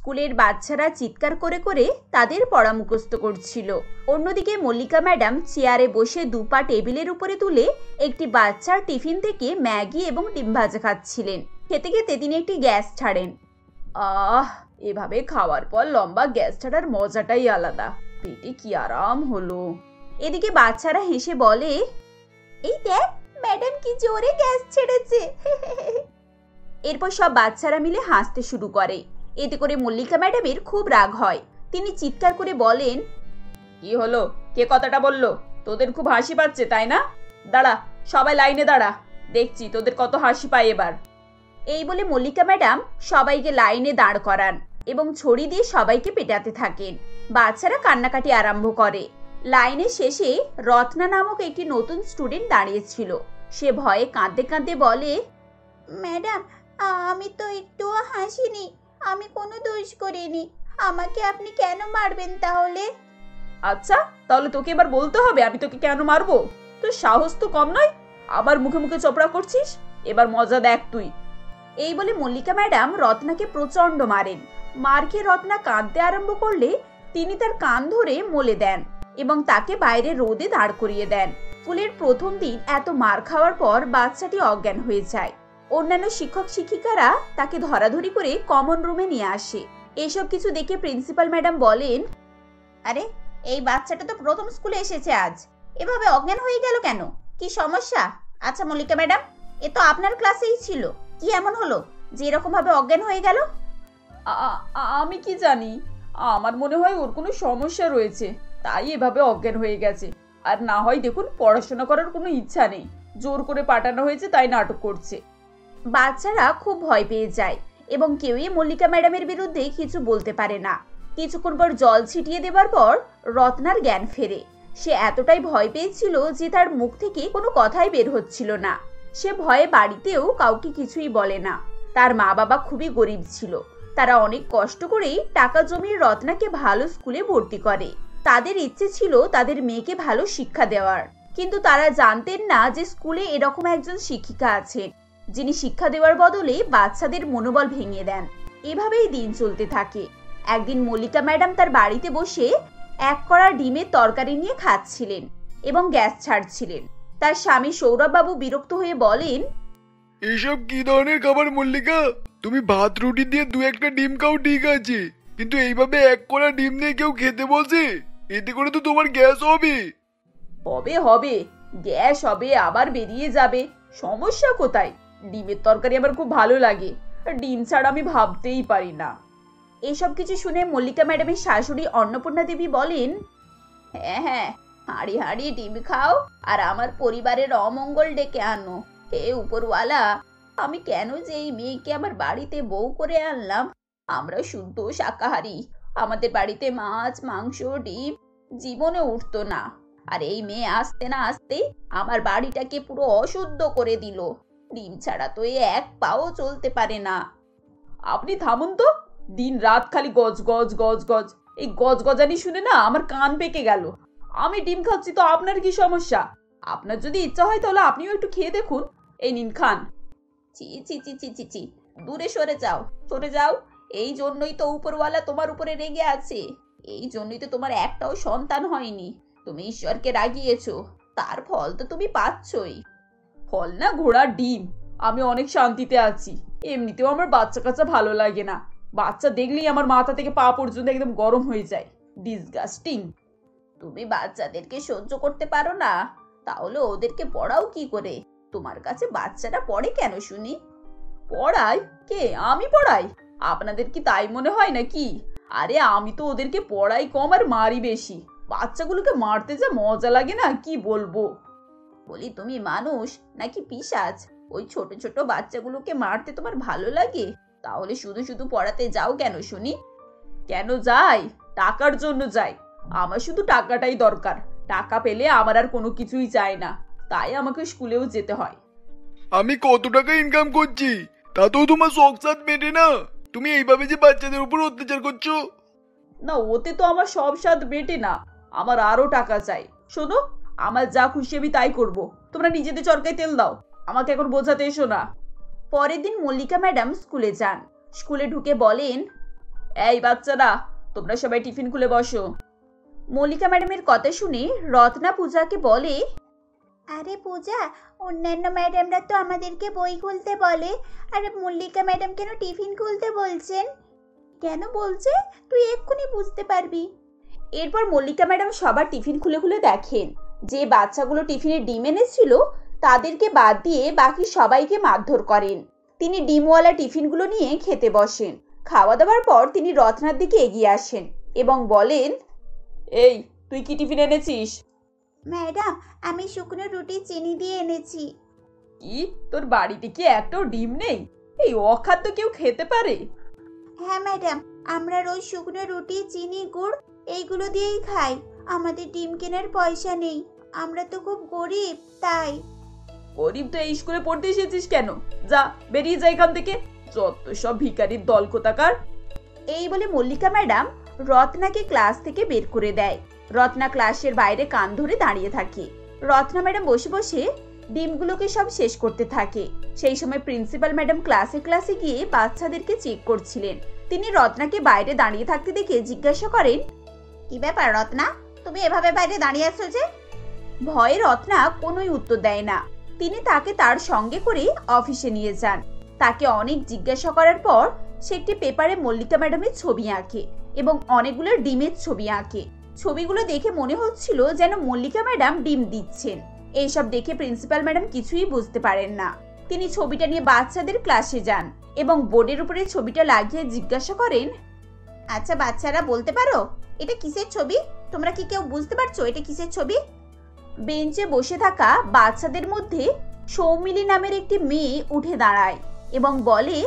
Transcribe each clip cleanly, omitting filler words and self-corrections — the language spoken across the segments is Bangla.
স্কুলের বাচ্চারা চিৎকার করে করে তাদের পড়া মুখস্থ করছিল। অন্যদিকে মল্লিকা ম্যাডাম চেয়ারে বসে দুপা টেবিলের উপরে তুলে একটি বাচ্চার টিফিন থেকে ম্যাগি এবং ডিম ভাজা খাচ্ছিলেন। খেতে খেতে তিনি একটি গ্যাস ছাড়েন। এভাবে খাওয়ার পর লম্বা গ্যাস ছাড়ার মজাটাই আলাদা। পেটে কি আরাম হলো। এদিকে বাচ্চারা হেসে বলে, এই দেখ ম্যাডাম কি জোরে গ্যাস ছেড়েছে। এরপর সব বাচ্চারা মিলে হাসতে শুরু করে। এতে করে মল্লিকা ম্যাডামের খুব রাগ হয়। তিনি চিৎকার করে বলেন, কি হলো, কে কথাটা বললো? তোদের খুব হাসি পাচ্ছে তাই না? দাঁড়া, সবাই লাইনে দাঁড়া, দেখছি তোদের কত হাসি পায় এবার। এই বলে মল্লিকা ম্যাডাম সবাইকে লাইনে দাঁড় করান এবং ছড়ি দিয়ে সবাইকে পেটাতে থাকেন। বাচ্চারা কান্নাকাটি আরম্ভ করে। লাইনের শেষে রত্না নামক একটি নতুন স্টুডেন্ট দাঁড়িয়েছিল। সে ভয়ে কাঁদতে কাঁদতে বলে, ম্যাডাম আমি তো একটুও হাসিনি, আমি কোনো দোষ করিনি, আমাকে আপনি কেন মারবেন তাহলে? আচ্ছা, তাহলে তোকে এবার বলতে হবে আমি তোকে কেন মারবো? তোর সাহস তো কম নয়, আবার মুখে মুখে চোপড়া করছিস। এবার মজা দেখ তুই। এই বলে মল্লিকা ম্যাডাম রত্নাকে প্রচন্ড মারেন। মার খেয়ে রত্না কাঁদতে আরম্ভ করলে তিনি তার কান ধরে মলে দেন এবং তাকে বাইরে রোদে দাঁড় করিয়ে দেন। স্কুলের প্রথম দিন এত মার খাওয়ার পর বাচ্চাটি অজ্ঞান হয়ে যায়। অন্যান্য শিক্ষক শিক্ষিকারা তাকে ধরাধরি করে কমন রুমে নিয়ে আসে। এসব কিছু দেখে প্রিন্সিপাল ম্যাডাম বলেন, আরে এই বাচ্চাটা তো প্রথম স্কুলে এসেছে আজ, এভাবে অজ্ঞান হয়ে গেল কেন? কি সমস্যা? আচ্ছা মল্লিকা ম্যাডাম, এ তো আপনার ক্লাসেই ছিল, কি এমন হলো যে এরকম ভাবে অজ্ঞান হয়ে গেল? আমি কি জানি, আমার মনে হয় ওর কোনো সমস্যা রয়েছে, তাই এভাবে অজ্ঞান হয়ে গেছে। আর না হয় দেখুন পড়াশোনা করার কোনো ইচ্ছা নেই, জোর করে পাঠানো হয়েছে তাই নাটক করছে। বাচ্চারা খুব ভয় পেয়ে যায় এবং কেউই মল্লিকা ম্যাডামের বিরুদ্ধে কিছু বলতে পারে না। কিছুক্ষণ পর জল ছিটিয়ে দেবার পর রত্নার জ্ঞান ফেরে। সে এতটাই ভয় পেয়েছিল যে তার মুখ থেকে কোনো কথাই বের হচ্ছিল না। সে ভয়ে বাড়িতেও কাউকে কিছুই বলে না। তার মা বাবা খুবই গরিব ছিল, তারা অনেক কষ্ট করেই টাকা জমিয়ে রত্নাকে ভালো স্কুলে ভর্তি করে। তাদের ইচ্ছে ছিল তাদের মেয়েকে ভালো শিক্ষা দেওয়ার, কিন্তু তারা জানতেন না যে স্কুলে এরকম একজন শিক্ষিকা আছেন যিনি শিক্ষা দেওয়ার বদলে বাচ্চাদের মনোবল ভেঙে দেন। এভাবেই দিন চলতে থাকে। একদিন মল্লিকা ম্যাডাম তার বাড়িতে বসে এক কড়া ডিমের তরকারি নিয়ে খাচ্ছিলেন এবং গ্যাস ছাড়ছিলেন। তার স্বামী সৌরভ বাবু বিরক্ত হয়ে বলেন, এসব কি ধরনের খাবার মল্লিকা? তুমি ভাত রুটি দিয়ে দু একটা ডিম খাও ঠিক আছে, কিন্তু এইভাবে এক কড়া ডিম নিয়ে কেউ খেতে বসে? এতে করে তো তোমার গ্যাস হবে। হবে হবে, গ্যাস হবে, আবার বেরিয়ে যাবে, সমস্যা কোথায়? ডিমের তরকারি আমার খুব ভালো লাগে, ডিম ছাড়া আমি ভাবতেই পারি না। এসব কিছু শুনে মল্লিকা ম্যাডামের শাশুড়ি অন্নপূর্ণা দেবী বলেন, হ্যাঁ হ্যাঁ, হাঁড়ি হাঁড়ি ডিম খাও আর আমার পরিবারের অমঙ্গল ডেকে আনো। হে উপরওয়ালা, আমি কেন যে এই মেয়েকে আমার বাড়িতে বউ করে আনলাম? আমরা শুদ্ধ শাকাহারী, আমাদের বাড়িতে মাছ মাংস ডিম জীবনে উঠতো না, আর এই মেয়ে আসতে না আসতেই আমার বাড়িটাকে পুরো অশুদ্ধ করে দিল। ডিম ছাড়া তো এক পাও চলতে পারে না। আপনি থামুন তো, দিন রাত খালি গজ গজ গজ গজ, এই গজ গজানি শুনে না আমার কান পেকে গেল। আমি ডিম খাচ্ছি তো আপনার কি সমস্যা? আপনার যদি ইচ্ছা হয় তাহলে আপনিও একটু খেয়ে দেখুন, এই নিন খান। চি চি চি চি চি চি, দূরে সরে যাও, সরে যাও। এই জন্যই তো উপরওয়ালা তোমার উপরে রেগে আছে, এই জন্যই তো তোমার একটাও সন্তান হয়নি। তুমি ঈশ্বরকে রাগিয়েছো, তার ফল তো তুমি পাচ্ছই। ফল না ঘোড়ার ডিম, আমি অনেক শান্তিতে আছি। এমনিতেও আমার বাচ্চা কাচ্চা ভালো লাগে না, বাচ্চা দেখলেই আমার মাথা থেকে পা পর্যন্ত একদম গরম হয়ে যায়। ডিসগাস্টিং। তুমি বাচ্চাদেরকে সহ্য করতে পারো না, তাহলে ওদেরকে পড়াও কি করে? তোমার কাছে বাচ্চারা পড়ে কেন শুনি? পড়াই? কে, আমি পড়াই? আপনাদের কি তাই মনে হয় নাকি? আরে আমি তো ওদেরকে পড়াই কম আর মারি বেশি। বাচ্চাগুলোকে মারতে যা মজা লাগে না কি বলবো। বলি তুমি মানুষ নাকি পিশাচ? ওই ছোট ছোট বাচ্চাগুলোকে মারতে তোমার ভালো লাগে? তাহলে শুধু শুধু পড়াতে যাও কেন শুনি? কেন যাই? টাকার জন্য যাই। আমার শুধু টাকাটাই দরকার, টাকা পেলে আমার আর কোনো কিছুই চাই না, তাই আমাকে স্কুলেও যেতে হয়। আমি কত টাকা ইনকাম করছি, তাতেও তোমার শখ সাথ মেটে না। তুমি এইভাবে যে বাচ্চাদের উপর অত্যাচার করছো। না, ওতে তো আমার সব স্বাদ মেটে না, আমার আরো টাকা চাই। শোনো, আমার যা খুশি আমি তাই করব, তোমরা নিজেদের চরকায় তেল দাও, আমাকে এখন বোঝাতে এসো না। পরের দিন মল্লিকা ম্যাডাম স্কুলে যান। স্কুলে ঢুকে বলেন, এই বাচ্চারা, তোমরা সবাই টিফিন খুলে বসো। মল্লিকা ম্যাডামের কথা শুনে রত্না পূজাকে বলে, আরে পূজা, অন্যান্য ম্যাডামরা তো আমাদেরকে বই খুলতে বলে, আর মল্লিকা ম্যাডাম কেন টিফিন খুলতে বলছেন? কেন বলছে তুই এক্ষুনি বুঝতে পারবি। এরপর মল্লিকা ম্যাডাম সবার টিফিন খুলে খুলে দেখেন যে বাচ্চাগুলো টিফিনে ডিম এনেছিল তাদেরকে বাদ দিয়ে বাকি সবাইকে মারধর করেন। তিনি ডিমওয়ালা টিফিনগুলো নিয়ে খেতে বসেন। খাওয়া দাওয়ার পর তিনি রত্নার দিকে এগিয়ে আসেন এবং বলেন, এই তুই কি টিফিন এনেছিস? ম্যাডাম, আমি শুকনো রুটি চিনি দিয়ে এনেছি। কি, তোর বাড়িতে কি একটাও ডিম নেই? এই অখাদ্য কেউ খেতে পারে? হ্যাঁ ম্যাডাম, আমরা রোজ শুকনো রুটি, চিনি, গুড় এইগুলো দিয়েই খাই। আমাদের ডিম কেনার পয়সা নেই, আমরা তো খুব গরিব। তাই। গরিব তো এই স্কুলে পড়তে এসেছিস কেন? যা, বেরিয়ে যা এখান থেকে, যত সব ভিখারির দল কোথাকার। এই বলে মল্লিকা ম্যাডাম রত্নাকে ক্লাস থেকে বের করে দেয়। রত্না ক্লাসের বাইরে কান ধরে দাঁড়িয়ে থাকে। রত্না ম্যাডাম বসে বসে ডিমগুলোকে সব শেষ করতে থাকে। সেই সময় প্রিন্সিপাল ম্যাডাম ক্লাসে ক্লাসে গিয়ে বাচ্চাদেরকে চেক করছিলেন। তিনি রত্নাকে বাইরে দাঁড়িয়ে থাকতে দেখে জিজ্ঞাসা করেন, কি ব্যাপার রত্না, তুমি এভাবে বাইরে দাঁড়িয়ে আছো যে? ভয়ে রত্না কোনোই উত্তর দেয় না। তিনি তাকে তার সঙ্গে করে অফিসে নিয়ে যান। তাকে অনেক জিজ্ঞাসা করার পর সে একটি পেপারে মল্লিকা ম্যাডামের ছবি আঁকে এবং অনেকগুলো ডিমের ছবি আঁকে। ছবিগুলো দেখে মনে হচ্ছিল যেন মল্লিকা ম্যাডাম ডিম দিচ্ছেন। এইসব দেখে প্রিন্সিপাল ম্যাডাম কিছুই বুঝতে পারেন না। তিনি ছবিটা নিয়ে বাচ্চাদের ক্লাসে যান এবং বোর্ডের উপরে ছবিটা লাগিয়ে জিজ্ঞাসা করেন, আচ্ছা বাচ্চারা, বলতে পারো এটা কিসের ছবি? তোমরা কি কেউ বুঝতে পারছো এটা কিসের ছবি? বেঞ্চে বসে থাকা বাচ্চাদের মধ্যে সৌমিলি নামের একটি মেয়ে উঠে দাঁড়ায় এবং বলে,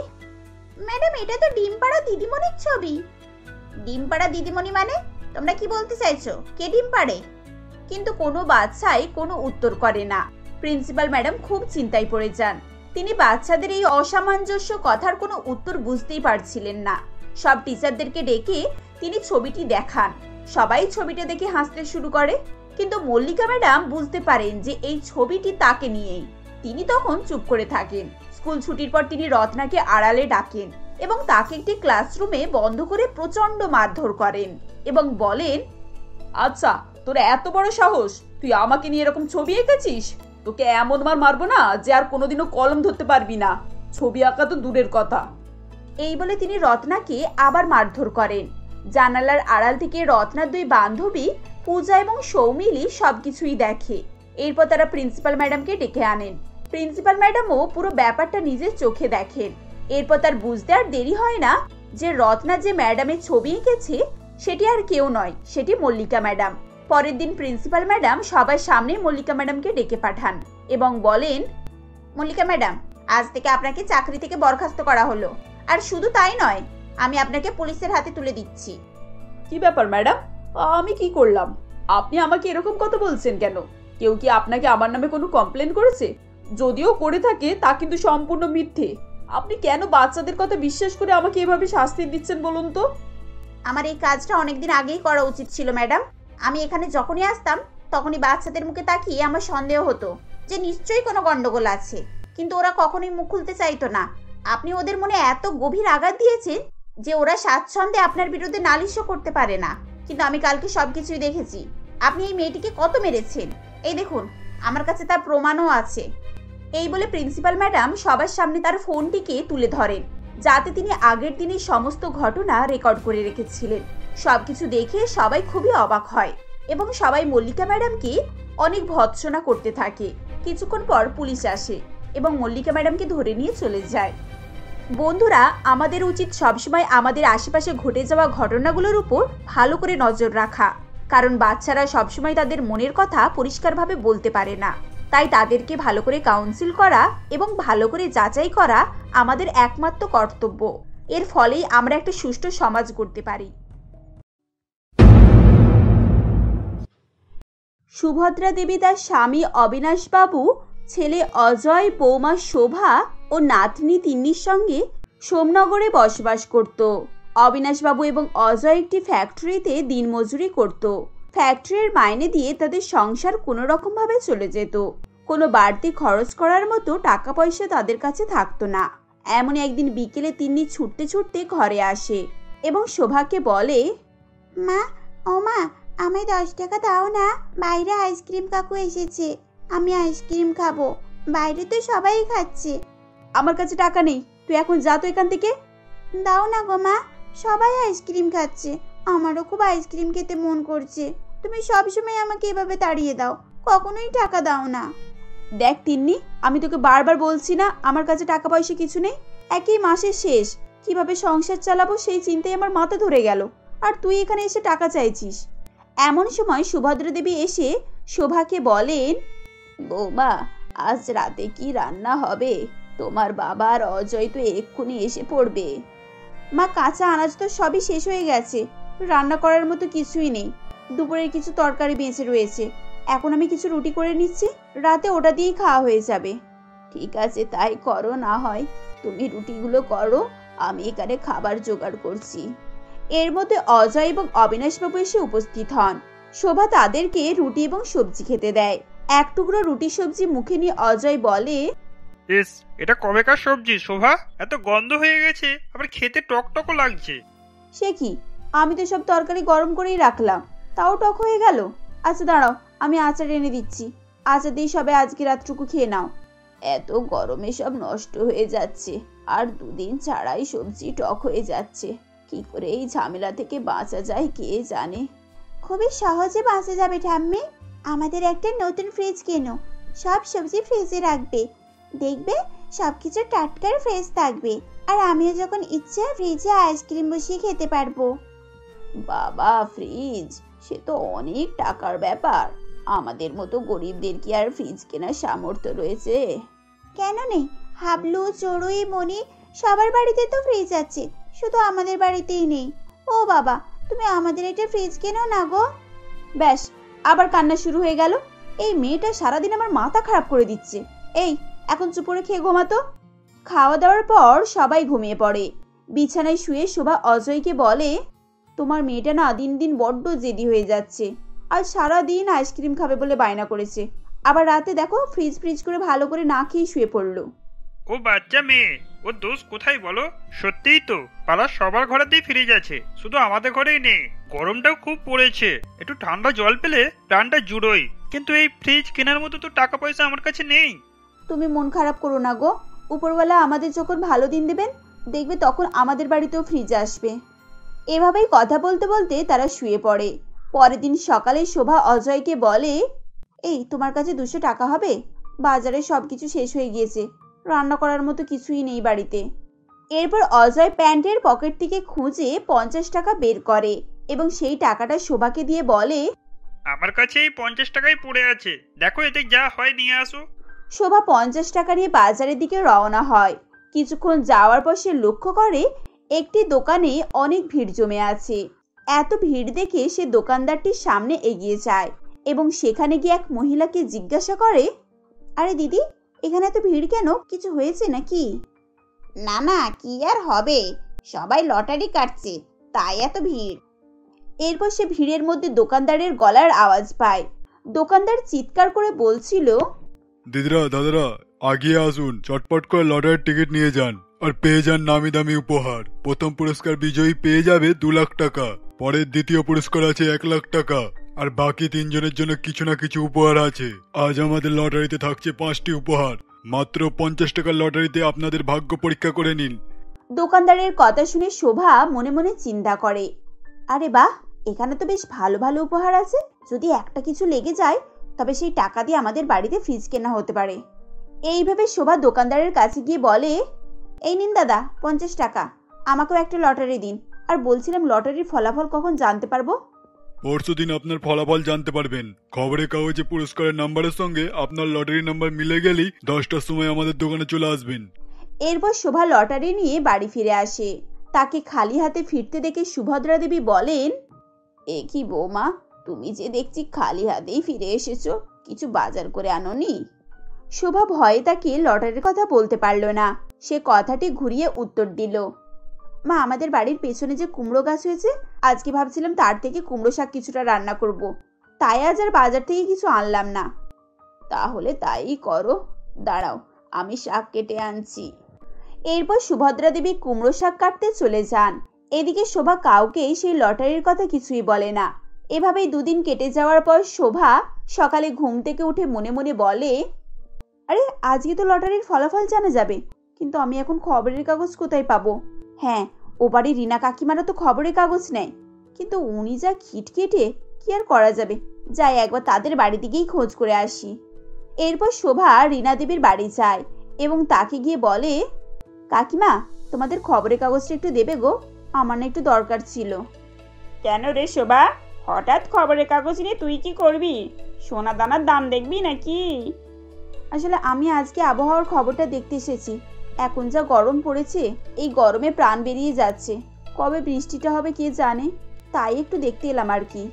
ম্যাডাম, এটা তো ডিমপাড়া দিদিমণির ছবি। ডিমপাড়া দিদিমণি মানে? তোমরা কি বলতে চাইছো? কে ডিম পাড়ে? কিন্তু কোনো বাচ্চাই কোনো উত্তর করে না। প্রিন্সিপাল ম্যাডাম খুব চিন্তায় পড়ে যান। তিনি বাচ্চাদের এই অসামঞ্জস্য কথার কোনো উত্তর বুঝতেই পারছিলেন না। সব টিচারদেরকে ডেকে তিনি ছবিটি দেখান। সবাই ছবিটা দেখে হাসতে শুরু করে, কিন্তু মল্লিকা ম্যাডাম বুঝতে পারেন যে এই ছবিটি তাকে নিয়েই। তিনি তখন চুপ করে থাকেন। স্কুল ছুটির পর তিনি রত্নাকে আড়ালে ডাকেন এবং তাকে একটি ক্লাসরুমে বন্ধ করে প্রচন্ড মারধর করেন এবং বলেন, আচ্ছা, তোর এত বড় সাহস, তুই আমাকে নিয়ে এরকম ছবি এঁকেছিস? তোকে এমন মারবো না যে আর কোনোদিনও কলম ধরতে পারবি না। ছবি আঁকা তো দূরের কথা। এই বলে তিনি রত্নাকে আবার মারধর করেন। জানালার আড়াল থেকে রত্নার দুই বান্ধবী পূজা এবং সৌমিলি সবকিছুই দেখে। এরপর তারা প্রিন্সিপাল ম্যাডামকে ডেকে আনেন। প্রিন্সিপাল ম্যাডামও পুরো ব্যাপারটা নিজের চোখে দেখেন। এরপর তার বুঝতে আর দেরি হয় না যে রত্না যে ম্যাডামের ছবি এঁকেছে সেটি আর কেউ নয়, সেটি মল্লিকা ম্যাডাম। পরের দিন প্রিন্সিপাল ম্যাডাম সবার সামনে মল্লিকা ম্যাডামকে ডেকে পাঠান এবং বলেন, মল্লিকা ম্যাডাম, আজ থেকে আপনাকে চাকরি থেকে বরখাস্ত করা হলো। আর শুধু তাই নয়, আমি আপনাকে পুলিশের হাতে তুলে দিচ্ছি। কি ব্যাপার ম্যাডাম, আমি কি করলাম? আপনি আমাকে এরকম কথা বলছেন কেন? কেউ কি আপনাকে আমার নামে কোনো কমপ্লেন করেছে? যদিও করে থাকে তা কিন্তু সম্পূর্ণ মিথ্যে। আপনি কেন বাচ্চাদের কথা বিশ্বাস করে আমাকে এভাবে শাস্তি দিচ্ছেন বলুন তো? আমার এই কাজটা অনেকদিন আগেই করা উচিত ছিল ম্যাডাম। আমি এখানে যখনই আসতাম তখনই বাচ্চাদের মুখে তাকিয়ে আমার সন্দেহ হতো যে নিশ্চয়ই কোনো গন্ডগোল আছে, কিন্তু ওরা কখনোই মুখ খুলতে চাইতো না। আপনি ওদের মনে এত গভীর আঘাত দিয়েছেন যে ওরা স্বাচ্ছন্দ্যে আপনার বিরুদ্ধে নালিশও করতে পারে না। কিন্তু আমি কালকে সবকিছুই দেখেছি। আপনি এই মেয়েটিকে কত মেরেছেন, এই দেখুন, আমার কাছে তার প্রমাণও আছে। এই বলে প্রিন্সিপাল ম্যাডাম সবার সামনে তার ফোনটিকে তুলে ধরেন, যাতে তিনি আগের দিনের সমস্ত ঘটনা রেকর্ড করে রেখেছিলেন। সবকিছু দেখে সবাই খুবই অবাক হয় এবং সবাই মল্লিকা ম্যাডামকে অনেক ভৎসনা করতে থাকে। কিছুক্ষণ পর পুলিশ আসে এবং মল্লিকা ম্যাডামকে ধরে নিয়ে চলে যায়। বন্ধুরা, আমাদের উচিত সবসময় আমাদের আশেপাশে ঘটে যাওয়া ঘটনাগুলোর উপর ভালো করে নজর রাখা, কারণ বাচ্চারা সবসময় তাদের মনের কথা পরিষ্কারভাবে বলতে পারে না। তাই তাদেরকে ভালো করে কাউন্সিল করা এবং ভালো করে যাচাই করা আমাদের একমাত্র কর্তব্য। এর ফলেই আমরা একটা সুষ্ঠু সমাজ গড়তে পারি। সুভদ্রা দেবী তার স্বামী অবিনাশ বাবু, ছেলে অজয়, বৌমা শোভা ও নাতনি তিন্নির সঙ্গে সোমনগরে বসবাস করত। অবিনাশবাবু এবং অজয় একটি ফ্যাক্টরিতে দিনমজুরি করত। ফ্যাক্টরির মাইনে দিয়ে তাদের সংসার কোনো রকমভাবে চলে যেত। কোনো বাড়তি খরচ করার মতো টাকা পয়সা তাদের কাছে থাকতো না। এমন একদিন বিকেলে তিন্নি ছুটতে ছুটতে ঘরে আসে এবং শোভাকে বলে, মা, ও মা, আমায় 10 টাকা দাও না, বাইরে আইসক্রিম কাকু এসেছে, আমি আইসক্রিম খাবো, বাইরে তো সবাই খাচ্ছে। আমার কাছে টাকা নেই, তুই এখন যা তো এখান থেকে। দাও না গো মা, সবাই আইসক্রিম খাচ্ছে, আমারও খুব আইসক্রিম খেতে মন করছে, তুমি সবসময় আমাকে এভাবে তাড়িয়ে দাও, কখনোই টাকা দাও না। দেখ তিন্নি, আমি তোকে বারবার বলছি না আমার কাছে টাকা পয়সা কিছু নেই। একই মাসের শেষ, কিভাবে সংসার চালাবো সেই চিন্তায় আমার মাথা ধরে গেল, আর তুই এখানে এসে টাকা চাইছিস। এমন সময় সুভদ্রা দেবী এসে শোভাকে বলেন, বৌমা, আজ রাতে কি রান্না হবে? তোমার বাবা আর অজয় তো এক্ষুনি এসে পড়বে। মা, কাঁচা আনাজ তো সবই শেষ হয়ে গেছে, রান্না করার মতো কিছুই নেই। দুপুরের কিছু তরকারি বেঁচে রয়েছে, এখন আমি কিছু রুটি করে নিচ্ছি, রাতে ওটা দিয়েই খাওয়া হয়ে যাবে। ঠিক আছে, তাই করো, না হয় তুমি রুটিগুলো করো, আমি এখানে খাবার জোগাড় করছি। এর মধ্যে অজয় এবং অবিনাশবাবু এসে উপস্থিত হন। শোভা তাদেরকে রুটি এবং সবজি খেতে দেয়। এক টুকরো রুটি সবজি মুখে নিয়ে অজয় বলে, ইস, এটা কবেকার সবজি শোভা, এত গন্ধ হয়ে গেছে, আবার খেতে টকটকও লাগছে। সে কি, আমি তো সব তরকারি গরম করেই রাখলাম, তাও টক হয়ে গেল। আচ্ছা দাঁড়াও, আমি আচার এনে দিচ্ছি, আচার দিয়ে সবে আজকে রাতটুকু খেয়ে নাও। এত গরমে সব নষ্ট হয়ে যাচ্ছে, আর দুদিন ছাড়াই সবজি টক হয়ে যাচ্ছে। কি করে এই ঝামেলা থেকে বাঁচা যায় কে জানে। খুবই সহজে বাঁচা যাবে ঠাম্মি, আমাদের একটা নতুন ফ্রিজ কেনো, সব সবজি ফ্রিজে রাখবে, দেখবে সবকিছু টাটকার ফ্রেশ থাকবে, আর আমিও যখন ইচ্ছে ফ্রিজে আইসক্রিম বসিয়ে খেতে পারবো। বাবা, ফ্রিজ, সে তো অনেক টাকার ব্যাপার। আমাদের মতো গরিবদের কি আর ফ্রিজ কেনার সামর্থ্য রয়েছে? কেন নেই, হাবলু, চড়ুই, মনি সবার বাড়িতে তো ফ্রিজ আছে, শুধু আমাদের বাড়িতেই নেই। ও বাবা, তুমি আমাদের একটা ফ্রিজ কেনো না গো। ব্যাস, আবার কান্না শুরু হয়ে গেল। এই মেয়েটা সারাদিন আমার মাথা খারাপ করে দিচ্ছে। এই, এখন চুপ করে খেয়ে ঘুমাতো। খাওয়া দাওয়ার পর সবাই ঘুমিয়ে পড়ে। বিছানায় শুয়ে শোভা অজয়কে বলে, তোমার মেয়েটা না দিন দিন বড্ড জেদি হয়ে যাচ্ছে, আজ সারাদিন আইসক্রিম খাবে বলে বায়না করেছে, আবার রাতে দেখো ফ্রিজ করে ভালো করে না খেয়ে শুয়ে পড়লো। ও বাচ্চা মেয়ে, ওর দোষ কোথায় বলো? সত্যিই তো পাড়ার সবার ঘরেতেই ফ্রিজ আছে, শুধু আমাদের ঘরেই নেই। গরমটাও খুব পড়েছে, একটু ঠান্ডা জল পেলে প্রাণটা জুড়োই, কিন্তু এই ফ্রিজ কেনার মতো তো টাকা পয়সা আমার কাছে নেই। তুমি মন খারাপ করো না গো, উপরওয়ালা আমাদের যখন ভালো দিন দেবেন, দেখবে তখন আমাদের বাড়িতেও ফ্রিজ আসবে। এভাবেই কথা বলতে বলতে তারা শুয়ে পড়ে। পরের দিন সকালে শোভা অজয়কে বলে, এই, তোমার কাছে 200 টাকা হবে? বাজারে সবকিছু শেষ হয়ে গিয়েছে, রান্না করার মতো কিছুই নেই বাড়িতে। এরপর অজয় প্যান্টের পকেট থেকে খুঁজে 50 টাকা বের করে এবং সেই টাকাটা শোভাকে দিয়ে বলে, আমার কাছে এই 50 টাকাই পড়ে আছে, দেখো এতে যা হয় নিয়ে আসো। শোভা 50 টাকা নিয়ে বাজারের দিকে রওনা হয়। কিছুক্ষণ যাওয়ার পর সে লক্ষ্য করে একটি দোকানে অনেক ভিড় জমে আছে। এত ভিড় দেখে সে দোকানদারটির সামনে এগিয়ে যায় এবং সেখানে গিয়ে এক মহিলাকে জিজ্ঞাসা করে, আরে দিদি, এখানে এত ভিড় কেন, কিছু হয়েছে নাকি? না না, কি আর হবে, সবাই লটারি কাটছে, তাই এত ভিড়। এরপর সে ভিড়ের মধ্যে দোকানদারের গলার আওয়াজ পায়। দোকানদার চিৎকার করে বলছিল, দিদিরা, দাদারা, আগিয়ে আসুন, চটপট করে লটারির টিকিট নিয়ে যান আর পেয়ে যান নামি দামি উপহার। প্রথম পুরস্কার বিজয়ী পেয়ে যাবে 2 লাখ টাকা, পরের দ্বিতীয় পুরস্কার আছে 1 লাখ টাকা, আর বাকি 3 জনের জন্য কিছু না কিছু উপহার আছে। আজ আমাদের লটারিতে থাকছে 5টি উপহার। মাত্র 50 টাকার লটারিতে আপনাদের ভাগ্য পরীক্ষা করে নিন। দোকানদারের কথা শুনে শোভা মনে মনে চিন্তা করে, আরে বাহ, এখানে তো বেশ ভালো ভালো উপহার আছে, যদি একটা কিছু লেগে যায় তবে সেই টাকা দিয়ে আমাদের বাড়িতে ফ্রিজ কেনা হতে পারে। এইভাবে শোভা দোকানদারের কাছে গিয়ে বলে, এই নিন দাদা 50 টাকা, আমাকেও একটা লটারি দিন, আর বলছিলাম লটারির ফলাফল কখন জানতে পারবো? পরশুদিন আপনার ফলাফল জানতে পারবেন। খবরের কাগজে পুরস্কারের নাম্বারের সঙ্গে আপনার লটারি নাম্বার মিলে গেলেই 10টার সময় আমাদের দোকানে চলে আসবেন। এরপর শোভা লটারি নিয়ে বাড়ি ফিরে আসে। তাকে খালি হাতে ফিরতে দেখে সুভদ্রা দেবী বলেন, এ কি বৌমা, তুমি যে দেখছি খালি হাতেই ফিরে এসেছো, কিছু বাজার করে আনোনি? শোভা ভয়ে তাকে লটারির কথা বলতে পারল না। সে কথাটি ঘুরিয়ে উত্তর দিল, মা, আমাদের বাড়ির পেছনে যে কুমড়ো গাছ হয়েছে, আজকে ভাবছিলাম তার থেকে কুমড়ো শাক কিছুটা রান্না করব, তাই আজ আর বাজার থেকে কিছু আনলাম না। তাহলে তাই করো, দাঁড়াও আমি শাক কেটে আনছি। এরপর সুভদ্রা দেবী কুমড়ো শাক কাটতে চলে যান এদিকে শোভা কাউকেই সেই লটারির কথা কিছুই বলে না। এভাবেই দুদিন কেটে যাওয়ার পর শোভা সকালে ঘুম থেকে উঠে মনে মনে বলে, আরে আজকে তো লটারির ফলাফল জানা যাবে, কিন্তু আমি এখন খবরের কাগজ কোথায় পাবো? হ্যাঁ, ও বাড়ির রিনা কাকিমারা তো খবরের কাগজ নেয়, কিন্তু উনি যা খিটখিটে, কি আর করা যাবে, যাই একবার তাদের বাড়ি দিকেই খোঁজ করে আসি। এরপর শোভা রিনা দেবীর বাড়ি যায় এবং তাকে গিয়ে বলে, কাকিমা তোমাদের খবরের কাগজটা একটু দেবে গো, আমার না একটু দরকার ছিল। কেন রে শোভা, হঠাৎ খবরের কাগজ নিয়ে তুই কি করবি? সোনা দানার দাম দেখবি নাকি? আসলে আমি আজকে আবহাওয়ার খবরটা দেখতে এসেছি। এখন যা গরম পড়েছে, এই গরমে প্রাণ বেরিয়ে যাচ্ছে, কবে বৃষ্টিটা হবে কে জানে, তাই একটু দেখতে এলাম আর কি।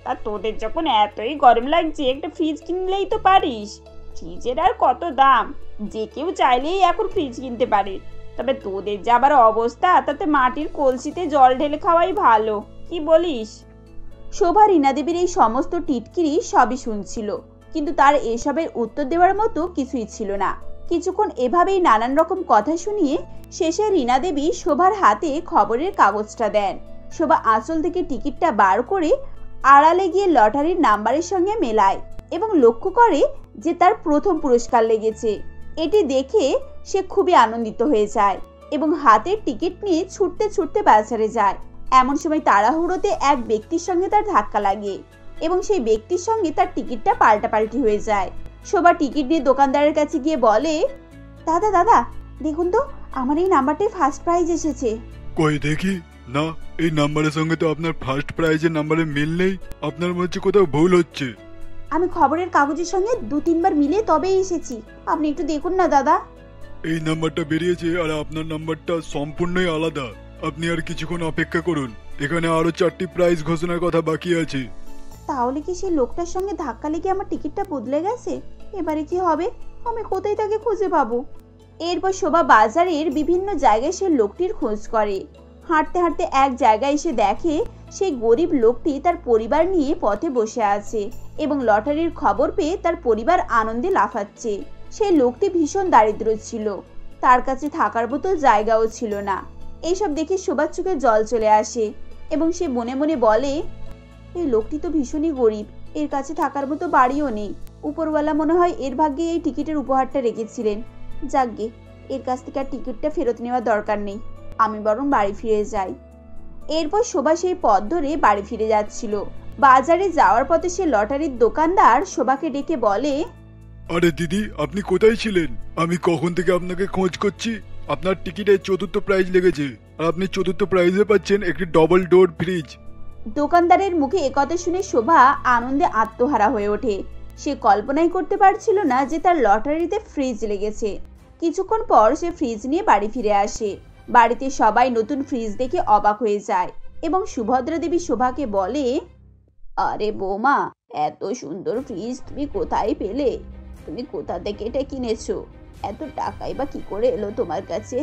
তা তোদের যখন এতই গরম লাগছে একটা ফ্রিজ কিনলেই তো পারিস। ফ্রিজের আর কত দাম, যে কেউ চাইলেই এখন ফ্রিজ কিনতে পারে। তবে তোদের যে আবার অবস্থা, তাতে মাটির কলসিতে জল ঢেলে খাওয়াই ভালো, কি বলিস? শোভা রিনা দেবীর এই সমস্ত টিটকিরি সবই শুনছিল, কিন্তু তার এসবের উত্তর দেওয়ার মতো কিছুই ছিল না। কিছুক্ষণ এভাবেই নানান রকম কথা শুনিয়ে শেষে রিনা দেবী শোভার হাতে খবরের কাগজটা দেন। শোভা আঁচল থেকে টিকিটটা বার করে আড়ালে গিয়ে লটারির নাম্বারের সঙ্গে মেলায় এবং লক্ষ্য করে যে তার প্রথম পুরস্কার লেগেছে। এটি দেখে সে খুবই আনন্দিত হয়ে যায় এবং হাতের টিকিট নিয়ে ছুটতে ছুটতে বাজারে যায়। এমন সময় তাড়াহুড়োতে এক ব্যক্তির সঙ্গে তার ধাক্কা লাগে এবং সেই ব্যক্তির সঙ্গে তার টিকিটটা পাল্টাপাল্টি হয়ে যায়। শোভা টিকিট নিয়ে দোকানদারের কাছে গিয়ে বলে, দাদা দাদা দেখুন তো, আমার এই নাম্বারটাই ফার্স্ট প্রাইজ এসেছে। কই দেখি, না এই নাম্বারের সঙ্গে তো আপনার ফার্স্ট প্রাইজের নাম্বারের মিল নেই, আপনার মনে হচ্ছে কোথাও ভুল হচ্ছে। আমি খবরের কাগজের সঙ্গে 2-3 বার মিলে তবেই এসেছি, আপনি একটু দেখুন না দাদা। এই নাম্বারটা বেরিয়েছে আর আপনার নাম্বারটা সম্পূর্ণই আলাদা। আপনি আর কিছুক্ষণ অপেক্ষা করুন, এখানে আরো 4টি প্রাইজ ঘোষণার কথা বাকি আছে। তাহলে কি সেই লোকটার সঙ্গে ধাক্কা লেগে আমার টিকিটটা বদলে গেছে? এবারে কি হবে? আমি কোথায় তাকে খুঁজে পাবো? এরপর শোভা বাজারের বিভিন্ন জায়গায় সে লোকটির খোঁজ করে। হাঁটতে হাঁটতে এক জায়গায় এসে দেখে সেই গরিব লোকটি তার পরিবার নিয়ে পথে বসে আছে এবং লটারির খবর পেয়ে তার পরিবার আনন্দে লাফাচ্ছে। সেই লোকটি ভীষণ দারিদ্র ছিল, তার কাছে থাকার মতো জায়গাও ছিল না। এইসব দেখে শোভার চোখে জল চলে আসে এবং সে মনে মনে বলে, এই লোকটি তো ভীষণই গরিব, এর কাছে থাকার মতো বাড়িও নেই। উপরওয়ালা মনে হয় এর ভাগ্যে এই টিকিটের উপহারটা রেখেছিলেন। যাকগে, এর কাছ থেকে আর টিকিটটা ফেরত নেওয়ার দরকার নেই, আমি বরং বাড়ি ফিরে যাই। এরপর শোভা সেই পথ ধরে বাড়ি ফিরে যাচ্ছিল। বাজারে যাওয়ার পথে সে লটারির দোকানদার শোভাকে ডেকে বলে, আরে দিদি, আপনি কোথায় ছিলেন? আমি কখন থেকে আপনাকে খোঁজ করছি। আপনার টিকিটে 4র্থ প্রাইজ লেগেছে আর আপনি 4র্থ প্রাইজে পাচ্ছেন একটি ডবল ডোর ফ্রিজ। দোকানদারের মুখে একথা শুনে শোভা আনন্দে আত্মহারা হয়ে ওঠে। সে কল্পনাই করতে পারছিল না যে তার লটারিতে ফ্রিজ লেগেছে। কিছুক্ষণ পর সে ফ্রিজ নিয়ে বাড়ি ফিরে আসে। বাড়িতে সবাই নতুন ফ্রিজ দেখে অবাক হয়ে যায় এবং সুভদ্রা দেবী শোভাকে বলে, আরে বৌমা, এত সুন্দর ফ্রিজ তুমি কোথায় পেলে? তুমি কোথা থেকে এটা কিনেছো? এত টাকাই বা কি করে এলো তোমার কাছে?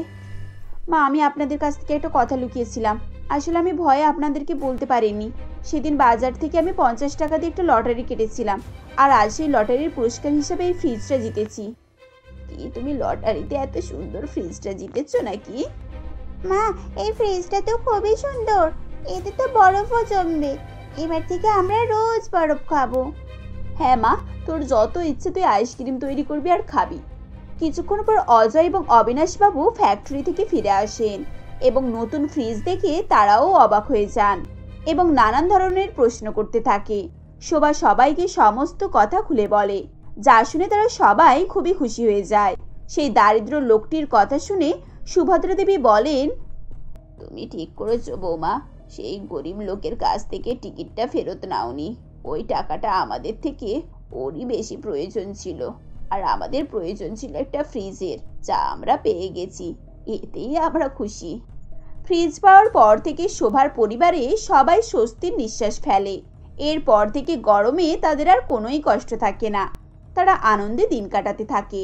মা, আমি আপনাদের কাছ থেকে একটা কথা লুকিয়েছিলাম। আসলে আমি ভয়ে আপনাদেরকে বলতে পারিনি। সেদিন বাজার থেকে আমি 50 টাকা দিয়ে একটা লটারি কেটেছিলাম আর আজ সেই লটারির পুরস্কার হিসেবে এই ফ্রিজটা জিতেছি। কি তুমি লটারিতে এত সুন্দর ফ্রিজটা জিতেছো নাকি? মা, এই ফ্রিজটা তো খুবই সুন্দর, এতে তো বরফও জমবে। এবার থেকে আমরা রোজ বরফ খাবো। হ্যাঁ মা, তোর যত ইচ্ছে তুই আইসক্রিম তৈরি করবি আর খাবি। কিছুক্ষণ পর অজয় এবং অবিনাশ বাবু ফ্যাক্টরি থেকে ফিরে আসেন এবং নতুন ফ্রিজ দেখে তারাও অবাক হয়ে যান এবং নানান ধরনের প্রশ্ন করতে থাকে। শোভা সবাইকে সমস্ত কথা খুলে বলে, যা শুনে তারা সবাই খুবই খুশি হয়ে যায়। সেই দারিদ্র লোকটির কথা শুনে সুভদ্রা দেবী বলেন, তুমি ঠিক করেছো বৌমা, সেই গরিব লোকের কাছ থেকে টিকিটটা ফেরত নাওনি। ওই টাকাটা আমাদের থেকে ওরই বেশি প্রয়োজন ছিল, আর আমাদের প্রয়োজন ছিল একটা ফ্রিজের, যা আমরা পেয়ে গেছি, এতেই আমরা খুশি। ফ্রিজ পাওয়ার পর থেকে শোভার পরিবারে সবাই স্বস্তির নিঃশ্বাস ফেলে। এরপর থেকে গরমে তাদের আর কোনোই কষ্ট থাকে না, তারা আনন্দে দিন কাটাতে থাকে।